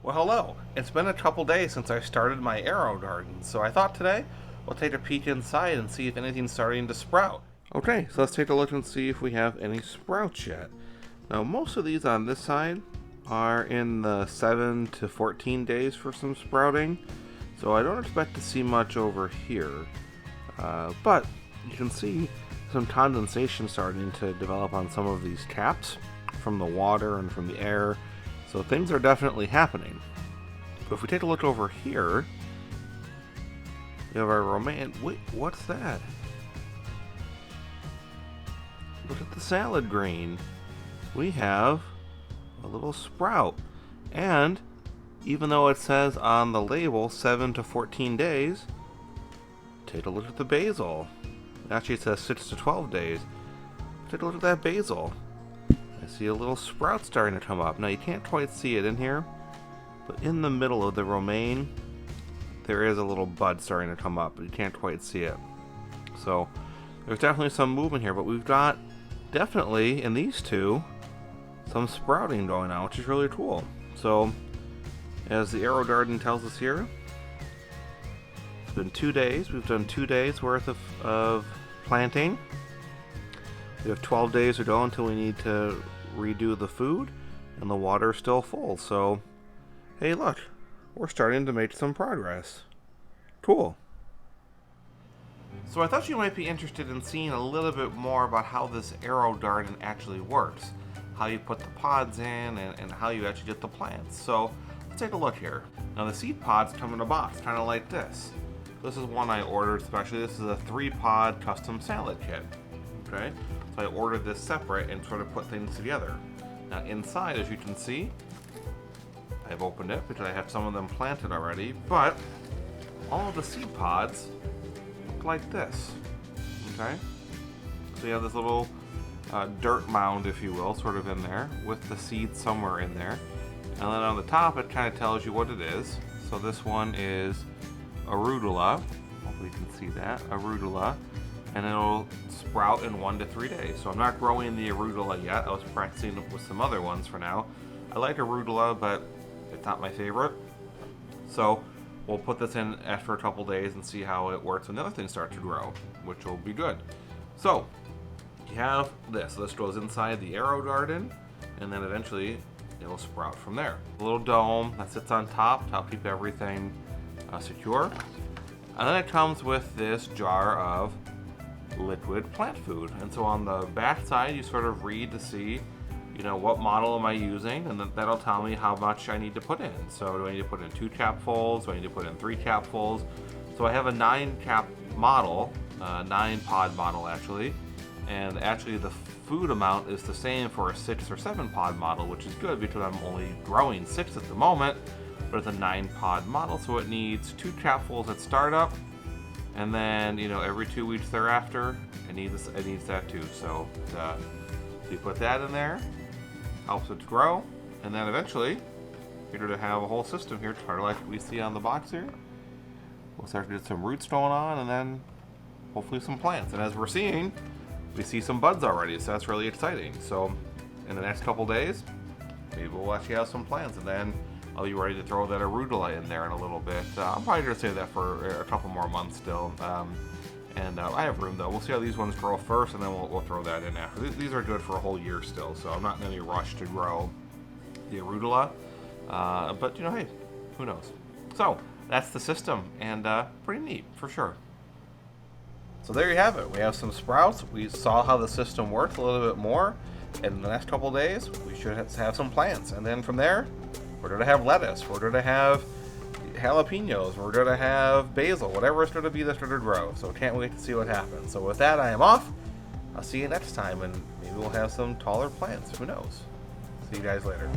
Well, hello. It's been a couple days since I started my Aerogarden, so I thought today we'll take a peek inside and see if anything's starting to sprout. Okay, so let's take a look and see if we have any sprouts yet. Now, most of these on this side are in the 7 to 14 days for some sprouting, so I don't expect to see much over here. But you can see some condensation starting to develop on some of these caps from the water and from the air. So things are definitely happening. But if we take a look over here, we have our romaine. Wait, what's that? Look at the salad green. We have a little sprout. And even though it says on the label 7 to 14 days, take a look at the basil. Actually, it says 6 to 12 days. Take a look at that basil. I see a little sprout starting to come up. Now, you can't quite see it in here, but in the middle of the romaine, there is a little bud starting to come up, but you can't quite see it. So, there's definitely some movement here, but we've got definitely, in these two, some sprouting going on, which is really cool. So, as the Aerogarden tells us here, it's been 2 days. We've done 2 days worth of planting. We have 12 days to go until we need to redo the food, and the water is still full. So, hey, look, we're starting to make some progress. Cool. So I thought you might be interested in seeing a little bit more about how this Aerogarden actually works, how you put the pods in, and how you actually get the plants. So let's take a look here. Now the seed pods come in a box, kind of like this. This is one I ordered specially. This is a 3-pod custom salad kit. Okay, so I ordered this separate and sort of put things together. Now inside, as you can see, I've opened it because I have some of them planted already, but all of the seed pods look like this. Okay, so you have this little dirt mound, if you will, sort of in there with the seeds somewhere in there, and then on the top it kind of tells you what it is. So this one is arugula. Hopefully you can see that, arugula. And it'll sprout in 1 to 3 days. So I'm not growing the arugula yet. I was practicing with some other ones for now. I like arugula, but it's not my favorite. So we'll put this in after a couple days and see how it works when the other things start to grow, which will be good. So you have this. This goes inside the Aerogarden, and then eventually it'll sprout from there. A little dome that sits on top to help keep everything secure. And then it comes with this jar of liquid plant food, and so on the back side you sort of read to see, you know, what model am I using, and that'll tell me how much I need to put in. So do I need to put in 2 capfuls? Do I need to put in 3 capfuls? So I have a 9-cap model, 9-pod model actually, and actually the food amount is the same for a 6 or 7-pod model, which is good because I'm only growing 6 at the moment, but it's a 9-pod model, so it needs 2 capfuls at startup. And then, you know, every 2 weeks thereafter, it needs that too. So you put that in there, helps it to grow, and then eventually, you're going to have a whole system here, kind of like we see on the box here. We'll start to get some roots going on, and then hopefully some plants. And as we're seeing, we see some buds already, so that's really exciting. So in the next couple days, maybe we'll actually have some plants, and then I'll be ready to throw that arugula in there in a little bit. I'm probably going to save that for a couple more months still. I have room though. We'll see how these ones grow first, and then we'll throw that in after. These are good for a whole year still, so I'm not in any rush to grow the arugula. But, you know, hey, who knows? So that's the system, and pretty neat for sure. So there you have it. We have some sprouts. We saw how the system works a little bit more. In the next couple days, we should have some plants, and then from there, we're going to have lettuce, we're going to have jalapenos, we're going to have basil, whatever it's going to be that's going to grow. So can't wait to see what happens. So with that, I am off. I'll see you next time, and maybe we'll have some taller plants. Who knows? See you guys later.